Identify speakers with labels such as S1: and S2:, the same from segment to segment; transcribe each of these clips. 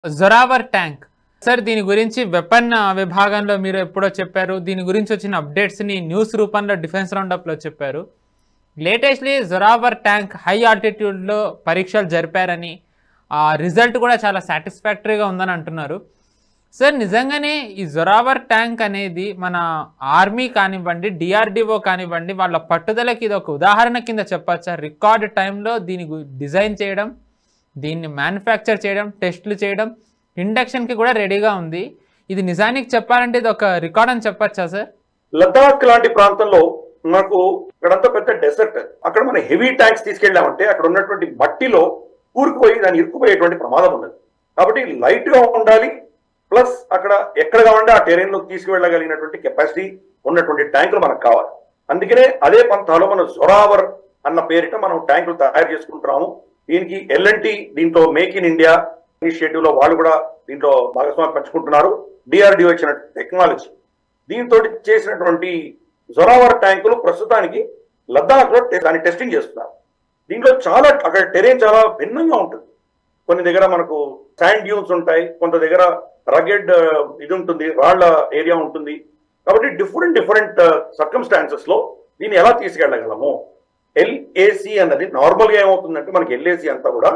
S1: Zorawar tank sir, దీని గురించి weapon విభాగంలో మీరు ఎప్పుడో చెప్పారు. దీని గురించి వచ్చిన అప్డేట్స్ని న్యూస్ రూపంలో డిఫెన్స్ రౌండప్లో చెప్పారు. లేటెస్ట్లీ జొరావర్ ట్యాంక్ హై ఆల్టిట్యూడ్లో పరీక్షలు జరిపారని, ఆ రిజల్ట్ కూడా చాలా సాటిస్ఫాక్టరీగా ఉందని అంటున్నారు. సార్, నిజంగానే ఈ జొరావర్ ట్యాంక్ అనేది మన ఆర్మీ కానివ్వండి, డిఆర్డిఓ కానివ్వండి, వాళ్ళ పట్టుదలకి ఇది ఒక ఉదాహరణ కింద చెప్పచ్చా? రికార్డ్ టైంలో దీని డిజైన్ చేయడం, దీన్ని మ్యానుఫ్యాక్చర్ చేయడం, టెస్టులు చేయడం, ఇండక్షన్కి కూడా రెడీగా ఉంది. ఇది నిజానికి చెప్పాలంటే ఇది ఒక రికార్డ్ అని చెప్పచ్చా సార్?
S2: లద్దాఖ్ లాంటి ప్రాంతంలో మనకు ఇక్కడంతా పెద్ద డెసర్ట్. అక్కడ మనం హెవీ ట్యాంక్స్ తీసుకెళ్ళామంటే అక్కడ ఉన్నటువంటి మట్టిలో కూరుకుపోయి దాన్ని ఇరుక్కుపోయేటువంటి ప్రమాదం ఉన్నది. కాబట్టి లైట్ గా ఉండాలి, ప్లస్ అక్కడ ఎక్కడ కావాలంటే ఆ టెరైన్ లోకి తీసుకువెళ్ళగలిగినటువంటి కెపాసిటీ ఉన్నటువంటి ట్యాంకులు మనకు కావాలి. అందుకనే అదే పంతాలో మనం జొరావర్ అన్న పేరిట మనం ట్యాంకులు తయారు చేసుకుంటున్నాము. దీనికి ఎల్ఎన్టీ దీంతో మేక్ ఇన్ ఇండియా ఇనిషియేటివ్ లో వాళ్ళు కూడా దీంట్లో భాగస్వామ్యం పంచుకుంటున్నారు. డిఆర్డిఓ ఇచ్చిన టెక్నాలజీ దీంతో చేసినటువంటి జొరావర్ ట్యాంకులు ప్రస్తుతానికి లద్దాఖ్ లో దాన్ని టెస్టింగ్ చేస్తున్నారు. దీంట్లో చాలా అక్కడ టెరైన్ చాలా భిన్నంగా ఉంటుంది. కొన్ని దగ్గర మనకు శాండ్ డ్యూన్స్ ఉంటాయి, కొంత దగ్గర రగెడ్ ఇది ఉంటుంది, రాళ్ల ఏరియా ఉంటుంది. కాబట్టి డిఫరెంట్ సర్కమ్స్టాన్సెస్ లో దీన్ని ఎలా తీసుకెళ్ళగలము? ఎల్ఏసి అన్నది నార్మల్ గా ఏమవుతుందంటే మనకి ఎల్ఏసి అంతా కూడా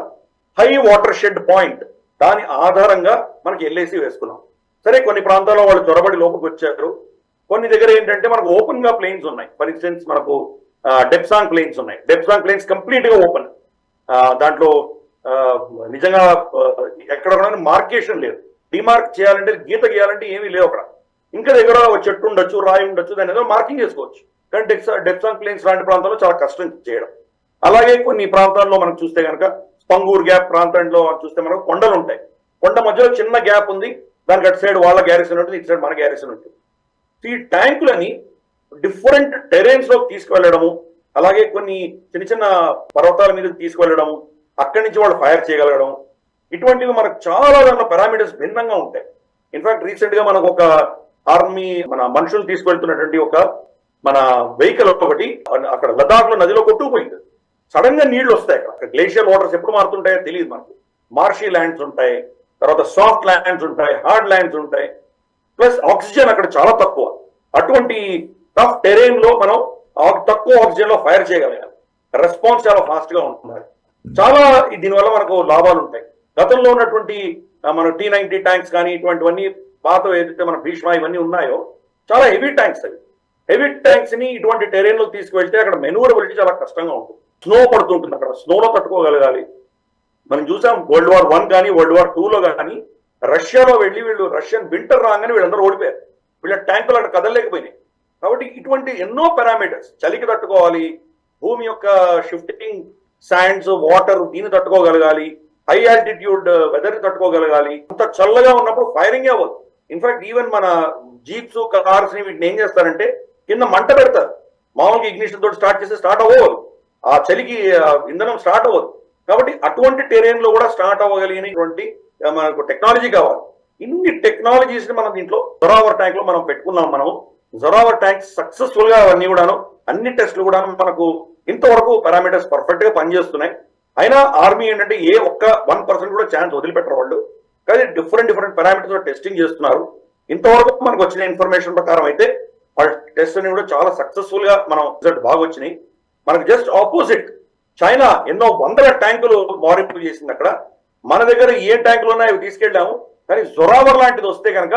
S2: హై వాటర్ షెడ్ పాయింట్, దాని ఆధారంగా మనకి ఎల్ఏసి వేసుకున్నాం. సరే, కొన్ని ప్రాంతాల్లో వాళ్ళు చొరబడి లోపలికి వచ్చారు. కొన్ని దగ్గర ఏంటంటే మనకు ఓపెన్ గా ప్లేన్స్ ఉన్నాయి. ఫర్ ఇన్స్టెన్స్ మనకు డెప్సాంగ్ ప్లేన్స్ ఉన్నాయి. డెప్సాంగ్ ప్లేన్స్ కంప్లీట్ గా ఓపెన్, దాంట్లో నిజంగా ఎక్కడ కూడా మార్కేషన్ లేదు. డిమార్క్ చేయాలంటే, గీత గీయాలంటే ఏమీ లేవు అక్కడ. ఇంకా దగ్గర ఒక చెట్టు ఉండొచ్చు, రాయి ఉండొచ్చు, దాని ఏదో మార్కింగ్ చేసుకోవచ్చు. కానీ డెప్సాంగ్ ప్లేన్స్ లాంటి ప్రాంతాల్లో చాలా కష్టం చేయడం. అలాగే కొన్ని ప్రాంతాల్లో మనం చూస్తే కనుక స్పంగూర్ గ్యాప్ ప్రాంతంలో చూస్తే మనకు కొండలు ఉంటాయి. కొండ మధ్యలో చిన్న గ్యాప్ ఉంది, దానికి అటు సైడ్ వాళ్ళ గ్యారిసన్ ఉంటుంది, ఇటు సైడ్ మన గ్యారిసన్ ఉంటుంది. ఈ ట్యాంకులని డిఫరెంట్ టెరైన్స్ లోకి తీసుకువెళ్ళడము, అలాగే కొన్ని చిన్న పర్వతాల మీద తీసుకువెళ్ళడము, అక్కడి నుంచి వాళ్ళు ఫైర్ చేయగలగడం, ఇటువంటివి మనకు చాలా దాంట్లో పారామీటర్స్ భిన్నంగా ఉంటాయి. ఇన్ఫాక్ట్ రీసెంట్ గా మనకు ఒక ఆర్మీ మన మనుషులు తీసుకువెళ్తున్నటువంటి ఒక మన వెహికల్ ఒకటి అక్కడ లద్దాఖ్ లో నదిలో కొట్టుకుపోయింది. సడన్ గా నీళ్లు వస్తాయి. అక్కడ గ్లేషియర్ వాటర్స్ ఎప్పుడు మారుతుంటాయో తెలియదు మనకు. మార్షీ ల్యాండ్స్ ఉంటాయి, తర్వాత సాఫ్ట్ ల్యాండ్స్ ఉంటాయి, హార్డ్ ల్యాండ్స్ ఉంటాయి, ప్లస్ ఆక్సిజన్ అక్కడ చాలా తక్కువ. అటువంటి టఫ్ టెరైన్ లో మనం తక్కువ ఆక్సిజన్ లో ఫైర్ చేయగలగాలి. రెస్పాన్స్ చాలా ఫాస్ట్ గా ఉంటున్నారు. చాలా దీనివల్ల మనకు లాభాలు ఉంటాయి. గతంలో ఉన్నటువంటి మన T-90 ట్యాంక్స్ కానీ ఇటువంటివన్నీ పాత ఏదైతే మన భీష్మ ఇవన్నీ ఉన్నాయో చాలా హెవీ ట్యాంక్స్. అవి హెవీ ట్యాంక్స్ ని ఇటువంటి టెరైన్ లో తీసుకువెళ్తే అక్కడ మెనూవరబిలిటీ చాలా కష్టంగా ఉంటుంది. స్నో పడుతుంటుంది, అక్కడ స్నోలో తట్టుకోగలగాలి. మనం చూసాం World War I కానీ World War II లో కానీ రష్యాలో వెళ్ళి వీళ్ళు రష్యన్ వింటర్ రాగానే వీళ్ళందరూ ఓడిపోయారు. వీళ్ళ ట్యాంకులు అక్కడ కదలలేకపోయినాయి. కాబట్టి ఇటువంటి ఎన్నో పారామీటర్స్, చలికి తట్టుకోవాలి, భూమి యొక్క షిఫ్టింగ్ శాండ్స్, వాటర్ దీన్ని తట్టుకోగలగాలి, హై ఆల్టిట్యూడ్ వెదర్ తట్టుకోగలగాలి. అంత చల్లగా ఉన్నప్పుడు ఫైరింగ్ అవ్వదు. ఇన్ఫాక్ట్ ఈవెన్ మన జీప్స్, కార్స్ ని వీటిని ఏం చేస్తారంటే కింద మంట పెడతారు. మామూలుగా ఇగ్నిషన్ తోటి స్టార్ట్ చేస్తే స్టార్ట్ అవ్వదు, ఆ చలికి ఇంధనం స్టార్ట్ అవ్వదు. కాబట్టి అటువంటి టెరైన్ లో కూడా స్టార్ట్ అవ్వగలిగినటువంటి మనకు టెక్నాలజీ కావాలి. ఇన్ని టెక్నాలజీస్ ని మనం దీంట్లో జొరావర్ ట్యాంక్ లో మనం పెట్టుకున్నాం. మనం జొరావర్ ట్యాంక్ సక్సెస్ఫుల్ గా అవన్నీ కూడాను అన్ని టెస్టులు కూడా మనకు ఇంతవరకు పారామీటర్స్ పర్ఫెక్ట్ గా పనిచేస్తున్నాయి. అయినా ఆర్మీ ఏంటంటే ఏ ఒక్క 1% కూడా ఛాన్స్ వదిలిపెట్టరు వాళ్ళు. కానీ డిఫరెంట్ పారామీటర్స్ టెస్టింగ్ చేస్తున్నారు. ఇంతవరకు మనకు వచ్చిన ఇన్ఫర్మేషన్ ప్రకారం అయితే వాళ్ళ టెస్ట్ అన్ని కూడా చాలా సక్సెస్ఫుల్ గా మనం రిజల్ట్ బాగా వచ్చినాయి. మనకు జస్ట్ ఆపోజిట్ చైనా ఎన్నో వందల ట్యాంకులు మారింపు చేసింది. అక్కడ మన దగ్గర ఏ ట్యాంకులు ఉన్నాయో అవి తీసుకెళ్ళాము. కానీ జొరావర్ లాంటిది వస్తే కనుక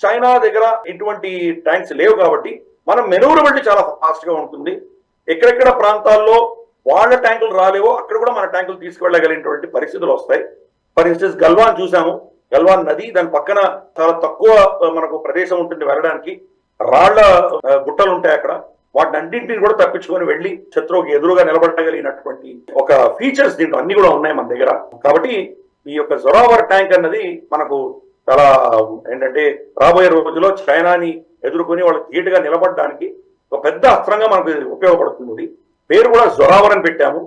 S2: చైనా దగ్గర ఇటువంటి ట్యాంక్స్ లేవు. కాబట్టి మన మెనూవరబిలిటీ చాలా ఫాస్ట్ గా ఉంటుంది. ఎక్కడెక్కడ ప్రాంతాల్లో వాళ్ళ ట్యాంకులు రాలేవో అక్కడ కూడా మన ట్యాంకులు తీసుకువెళ్ళగలిగినటువంటి పరిస్థితులు వస్తాయి. ఫర్ ఇన్స్టెన్స్ గల్వాన్ చూసాము, గల్వాన్ నది, దాని పక్కన చాలా తక్కువ మనకు ప్రదేశం ఉంటుంది వెళ్ళడానికి, రాళ్ల గుట్టలు ఉంటాయి అక్కడ. వాటిని అన్నింటినీ కూడా తప్పించుకొని వెళ్ళి శత్రువుకి ఎదురుగా నిలబడగలిగినటువంటి ఒక ఫీచర్స్ దీంట్లో అన్ని కూడా ఉన్నాయి మన దగ్గర. కాబట్టి ఈ యొక్క జొరావర్ ట్యాంక్ అన్నది మనకు చాలా ఏంటంటే రాబోయే రోజుల్లో చైనాని ఎదుర్కొని వాళ్ళు ధీటుగా నిలబడడానికి ఒక పెద్ద అస్త్రంగా మనకు ఉపయోగపడుతుంది. పేరు కూడా జొరావర్ అని పెట్టాము.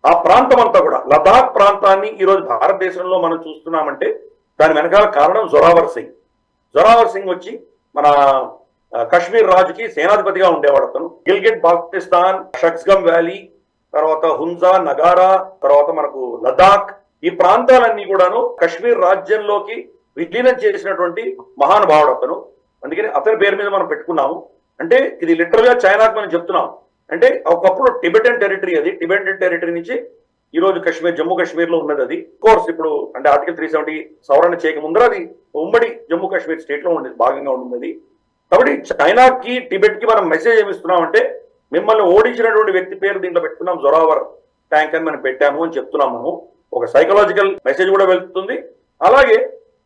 S2: ఆ ప్రాంతం అంతా కూడా లదాఖ్ ప్రాంతాన్ని ఈరోజు భారతదేశంలో మనం చూస్తున్నామంటే దాని వెనకాల కారణం జొరావర్ సింగ్. జొరావర్ సింగ్ వచ్చి మన కశ్మీర్ రాజుకి సేనాధిపతిగా ఉండేవాడు. అతను గిల్గిట్ బాల్టిస్తాన్, షక్స్గమ్ వ్యాలీ, తర్వాత హుంజా, నగారా, తర్వాత మనకు లదాఖ్, ఈ ప్రాంతాలన్నీ కూడాను కశ్మీర్ రాజ్యంలోకి విలీనం చేసినటువంటి మహానుభావుడు అతను. అందుకని అతని పేరు మీద మనం పెట్టుకున్నాము. అంటే ఇది లిటరల్ గా చైనాకు మనం చెప్తున్నాం. అంటే ఒకప్పుడు టిబెటన్ టెరిటరీ, అది టిబెటన్ టెరిటరీ నుంచి ఈ రోజు కశ్మీర్, జమ్మూ కాశ్మీర్ లో ఉన్నది. అది కోర్స్ ఇప్పుడు అంటే ఆర్టికల్ 370 సవరణ చేయక ముందర అది ఉమ్మడి జమ్మూ కాశ్మీర్ స్టేట్ లో ఉండేది, భాగంగా ఉండేది. కాబట్టి చైనాకి టిబెట్ కి మనం మెసేజ్ ఏమిస్తున్నాం అంటే, మిమ్మల్ని ఓడించినటువంటి వ్యక్తి పేరు దీంట్లో పెట్టుకున్నాం, జొరావర్ ట్యాంక్ అని మనం పెట్టాము అని చెప్తున్నాం. మనము ఒక సైకలాజికల్ మెసేజ్ కూడా వెళ్తుంది. అలాగే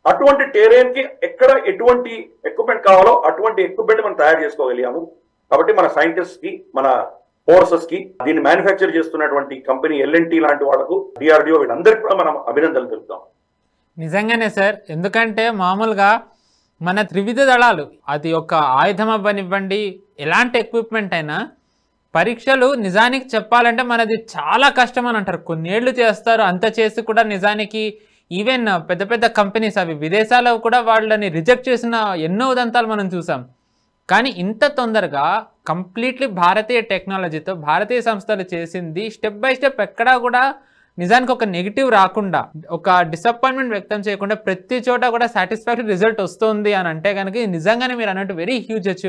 S2: అటువంటి టెరెయిన్ కి ఎక్కడ ఎటువంటి ఎక్విప్మెంట్ కావాలో అటువంటి ఎక్విప్మెంట్ మనం తయారు చేసుకోగలిగాము. కాబట్టి మన సైంటిస్ట్ కి, మన ఫోర్సెస్ కి, దీన్ని మ్యానుఫ్యాక్చర్ చేస్తున్నటువంటి కంపెనీ LNT లాంటి వాళ్ళకు, DRDO, వీళ్ళందరికీ కూడా మనం అభినందనలు తెలుపుతాం.
S1: నిజంగానే సార్, ఎందుకంటే మామూలుగా మన త్రివిధ దళాలు, అది ఒక ఆయుధం అవ్వనివ్వండి, ఎలాంటి ఎక్విప్మెంట్ అయినా, పరీక్షలు నిజానికి చెప్పాలంటే మనది చాలా కష్టం అని అంటారు. కొన్నేళ్లు చేస్తారు, అంత చేసి కూడా నిజానికి ఈవెన్ పెద్ద పెద్ద కంపెనీస్ అవి విదేశాల్లో కూడా వాళ్ళని రిజెక్ట్ చేసిన ఎన్నో ఉదంతాలు మనం చూసాం. కానీ ఇంత తొందరగా కంప్లీట్లీ భారతీయ టెక్నాలజీతో భారతీయ సంస్థలు చేసింది, స్టెప్ బై స్టెప్ ఎక్కడా కూడా నిజానికి ఒక నెగిటివ్ రాకుండా, ఒక డిసప్పాయింట్మెంట్ వ్యక్తం చేయకుండా ప్రతి చోట కూడా సాటిస్ఫాక్టరీ రిజల్ట్ వస్తుంది అని అంటే కనుక నిజంగానే మీరు అన్నట్టు వెరీ హ్యూజ్ అచీవ్మెంట్.